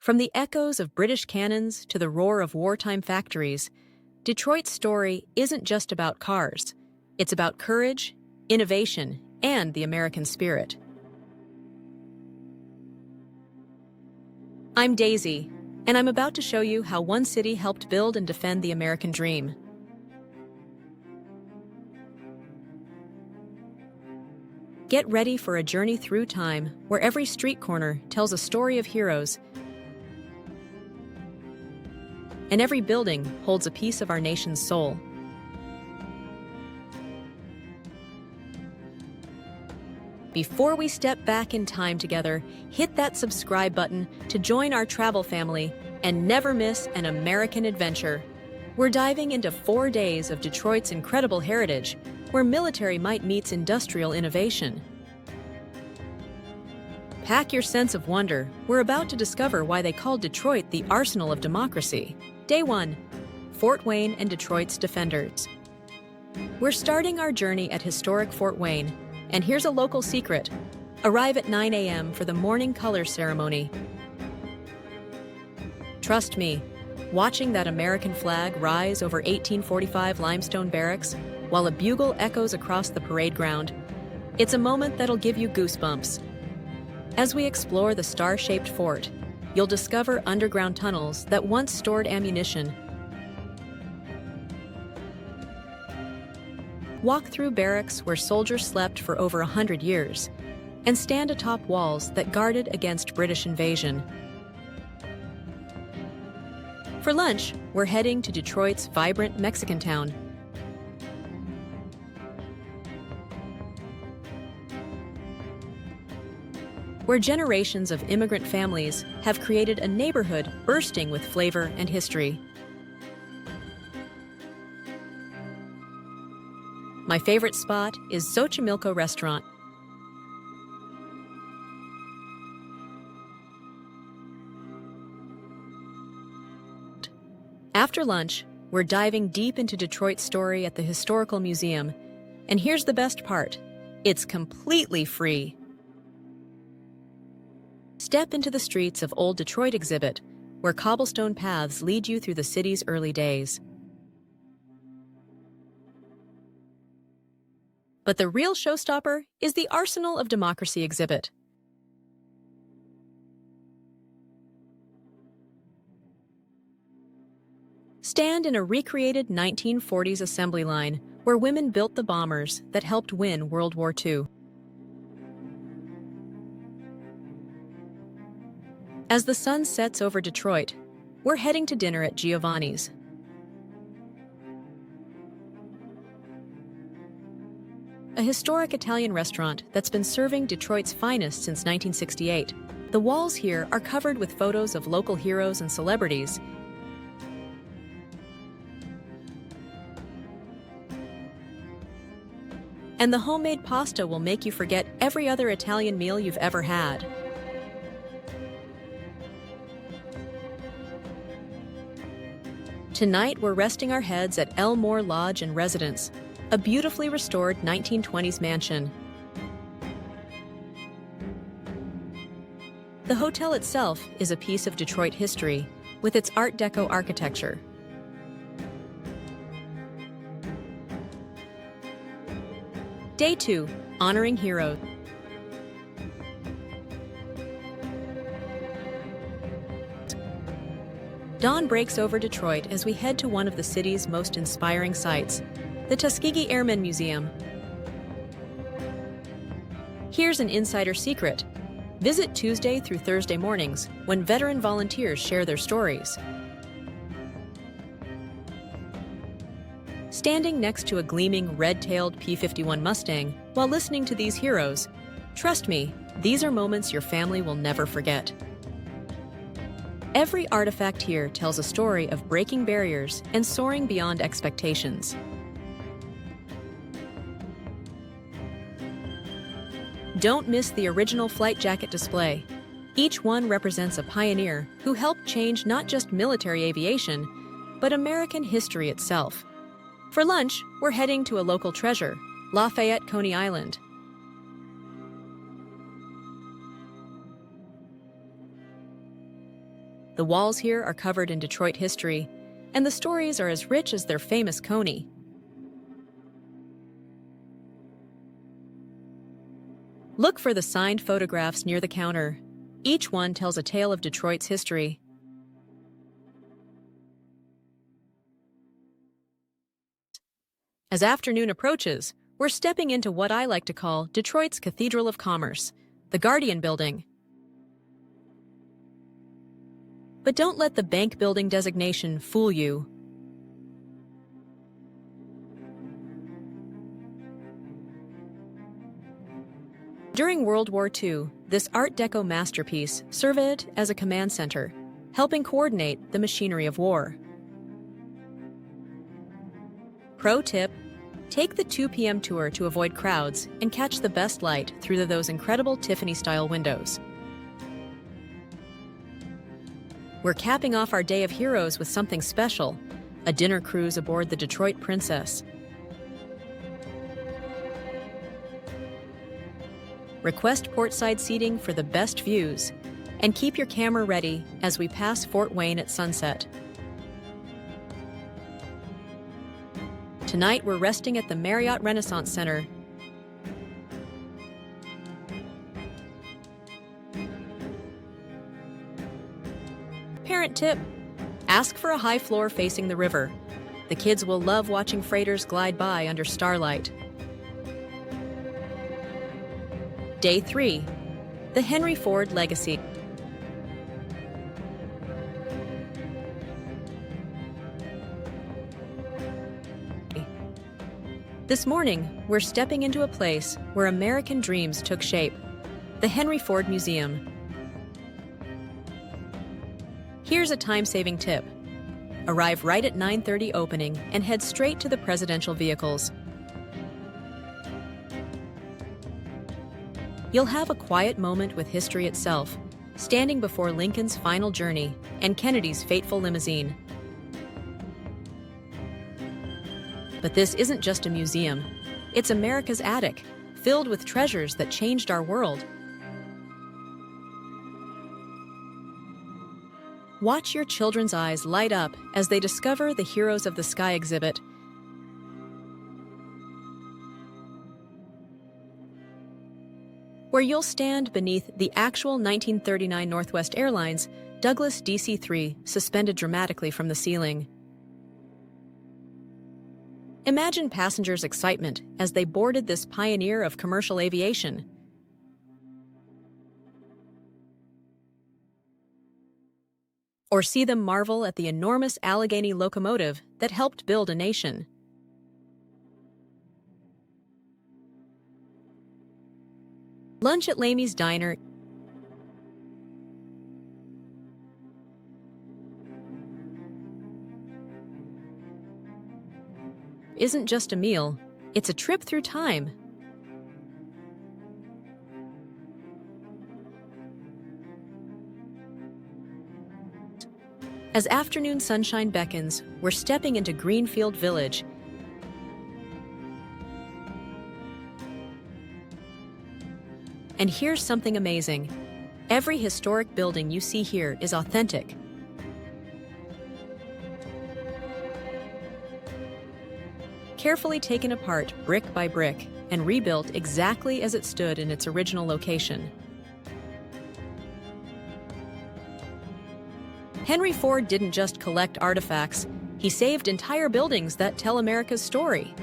From the echoes of British cannons to the roar of wartime factories, Detroit's story isn't just about cars. It's about courage, innovation, and the American spirit. I'm Daisy, and I'm about to show you how one city helped build and defend the American dream. Get ready for a journey through time where every street corner tells a story of heroes and every building holds a piece of our nation's soul. Before we step back in time together, hit that subscribe button to join our travel family and never miss an American adventure. We're diving into 4 days of Detroit's incredible heritage, where military might meets industrial innovation. Pack your sense of wonder. We're about to discover why they called Detroit the arsenal of democracy. Day 1. Fort Wayne and Detroit's defenders. We're starting our journey at historic Fort Wayne, and here's a local secret. Arrive at 9 a.m. for the morning color ceremony. Trust me, watching that American flag rise over 1845 limestone barracks while a bugle echoes across the parade ground, it's a moment that'll give you goosebumps. As we explore the star-shaped fort, you'll discover underground tunnels that once stored ammunition. Walk through barracks where soldiers slept for over 100 years, and stand atop walls that guarded against British invasion. For lunch, we're heading to Detroit's vibrant Mexican town. Where generations of immigrant families have created a neighborhood bursting with flavor and history. My favorite spot is Xochimilco Restaurant. After lunch, we're diving deep into Detroit's story at the Historical Museum. And here's the best part. It's completely free. Step into the streets of Old Detroit exhibit, where cobblestone paths lead you through the city's early days. But the real showstopper is the Arsenal of Democracy exhibit. Stand in a recreated 1940s assembly line where women built the bombers that helped win World War II. As the sun sets over Detroit, we're heading to dinner at Giovanni's. A historic Italian restaurant that's been serving Detroit's finest since 1968. The walls here are covered with photos of local heroes and celebrities. And the homemade pasta will make you forget every other Italian meal you've ever had. Tonight, we're resting our heads at Elmore Lodge and Residence, a beautifully restored 1920s mansion. The hotel itself is a piece of Detroit history, with its Art Deco architecture. Day 2, honoring heroes. Dawn breaks over Detroit as we head to one of the city's most inspiring sights, the Tuskegee Airmen Museum. Here's an insider secret. Visit Tuesday through Thursday mornings when veteran volunteers share their stories. Standing next to a gleaming red-tailed P-51 Mustang while listening to these heroes, trust me, these are moments your family will never forget. Every artifact here tells a story of breaking barriers and soaring beyond expectations. Don't miss the original flight jacket display. Each one represents a pioneer who helped change not just military aviation, but American history itself. For lunch, we're heading to a local treasure, Lafayette Coney Island. The walls here are covered in Detroit history, and the stories are as rich as their famous Coney. Look for the signed photographs near the counter. Each one tells a tale of Detroit's history. As afternoon approaches, we're stepping into what I like to call Detroit's Cathedral of Commerce, the Guardian Building. But don't let the bank building designation fool you. During World War II, this Art Deco masterpiece served as a command center, helping coordinate the machinery of war. Pro tip: take the 2 p.m. tour to avoid crowds and catch the best light through those incredible Tiffany-style windows. We're capping off our day of heroes with something special, a dinner cruise aboard the Detroit Princess. Request portside seating for the best views, and keep your camera ready as we pass Fort Wayne at sunset. Tonight, we're resting at the Marriott Renaissance Center. Parent tip: ask for a high floor facing the river. The kids will love watching freighters glide by under starlight. Day 3. The Henry Ford Legacy. This morning, we're stepping into a place where American dreams took shape, the Henry Ford Museum. Here's a time-saving tip. Arrive right at 9:30 opening and head straight to the presidential vehicles. You'll have a quiet moment with history itself, standing before Lincoln's final journey and Kennedy's fateful limousine. But this isn't just a museum. It's America's attic, filled with treasures that changed our world. Watch your children's eyes light up as they discover the Heroes of the Sky exhibit. Where you'll stand beneath the actual 1939 Northwest Airlines Douglas DC-3 suspended dramatically from the ceiling. Imagine passengers' excitement as they boarded this pioneer of commercial aviation. Or see them marvel at the enormous Allegheny locomotive that helped build a nation. Lunch at Lamy's Diner isn't just a meal, it's a trip through time. As afternoon sunshine beckons, we're stepping into Greenfield Village. And here's something amazing. Every historic building you see here is authentic. Carefully taken apart brick by brick and rebuilt exactly as it stood in its original location. Henry Ford didn't just collect artifacts, he saved entire buildings that tell America's story.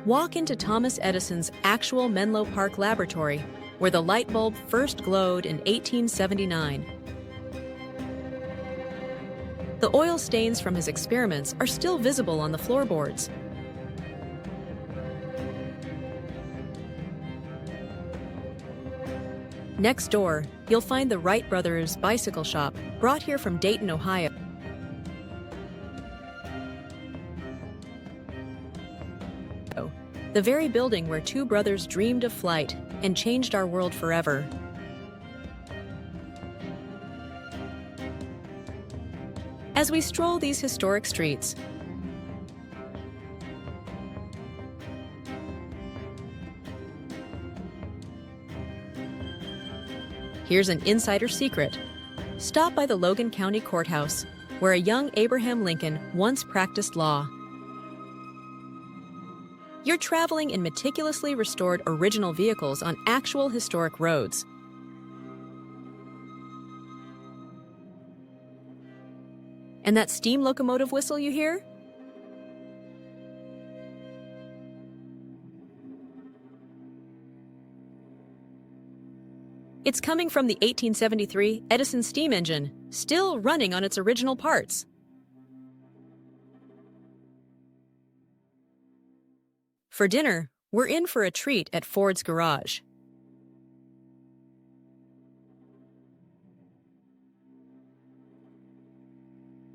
Walk into Thomas Edison's actual Menlo Park laboratory, where the light bulb first glowed in 1879. The oil stains from his experiments are still visible on the floorboards. Next door, you'll find the Wright Brothers bicycle shop, brought here from Dayton, Ohio. The very building where two brothers dreamed of flight and changed our world forever. As we stroll these historic streets, Here's an insider secret. Stop by the Logan County Courthouse, where a young Abraham Lincoln once practiced law. You're traveling in meticulously restored original vehicles on actual historic roads. And that steam locomotive whistle you hear? It's coming from the 1873 Edison steam engine, still running on its original parts. For dinner, we're in for a treat at Ford's Garage.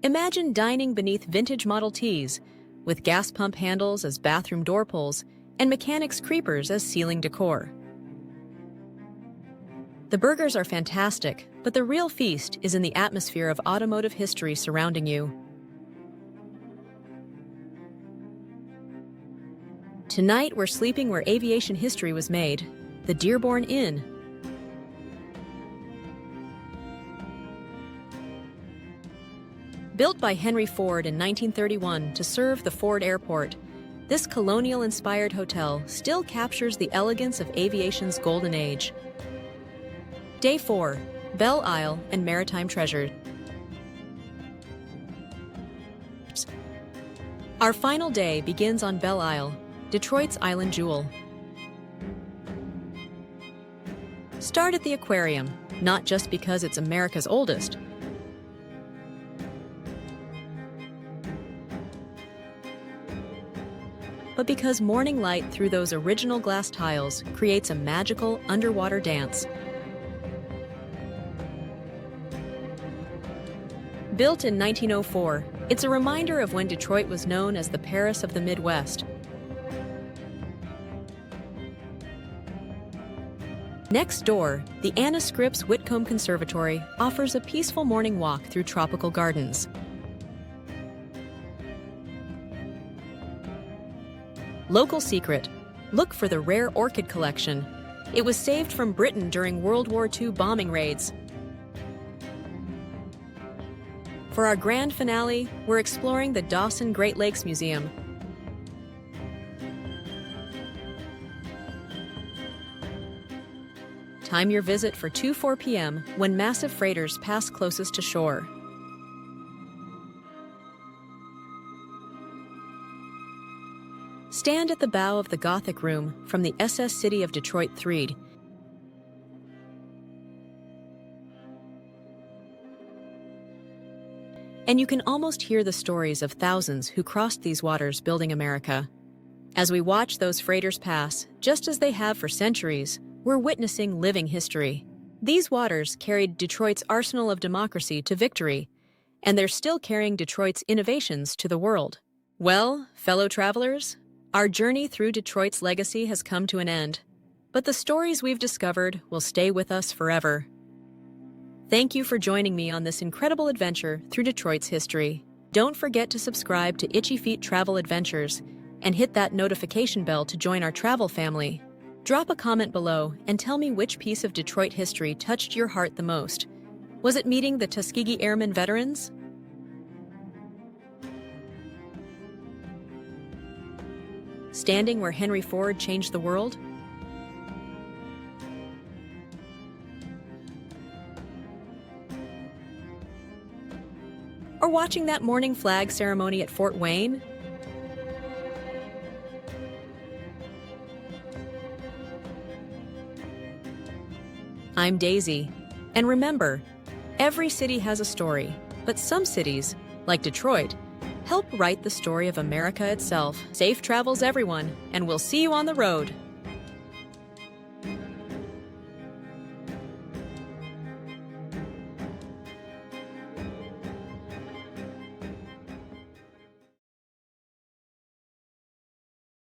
Imagine dining beneath vintage Model Ts, with gas pump handles as bathroom door pulls and mechanics' creepers as ceiling decor. The burgers are fantastic, but the real feast is in the atmosphere of automotive history surrounding you. Tonight, we're sleeping where aviation history was made, the Dearborn Inn. Built by Henry Ford in 1931 to serve the Ford Airport, this colonial-inspired hotel still captures the elegance of aviation's golden age. Day 4, Belle Isle and Maritime treasures. Our final day begins on Belle Isle, Detroit's island jewel. Start at the aquarium, not just because it's America's oldest, but because morning light through those original glass tiles creates a magical underwater dance. Built in 1904, it's a reminder of when Detroit was known as the Paris of the Midwest. Next door, the Anna Scripps Whitcomb Conservatory offers a peaceful morning walk through tropical gardens. Local secret: look for the rare orchid collection. It was saved from Britain during World War II bombing raids. For our grand finale, we're exploring the Dawson Great Lakes Museum. Time your visit for 2:04 p.m. when massive freighters pass closest to shore. Stand at the bow of the Gothic Room from the SS City of Detroit Threed. And you can almost hear the stories of thousands who crossed these waters building America. As we watch those freighters pass, just as they have for centuries, we're witnessing living history. These waters carried Detroit's arsenal of democracy to victory, and they're still carrying Detroit's innovations to the world. Well, fellow travelers, our journey through Detroit's legacy has come to an end, but the stories we've discovered will stay with us forever. Thank you for joining me on this incredible adventure through Detroit's history. Don't forget to subscribe to Itchy Feet Travel Adventures and hit that notification bell to join our travel family. Drop a comment below and tell me which piece of Detroit history touched your heart the most. Was it meeting the Tuskegee Airmen veterans? Standing where Henry Ford changed the world? Or watching that morning flag ceremony at Fort Wayne? I'm Daisy, and remember, every city has a story, but some cities, like Detroit, help write the story of America itself. Safe travels, everyone, and we'll see you on the road.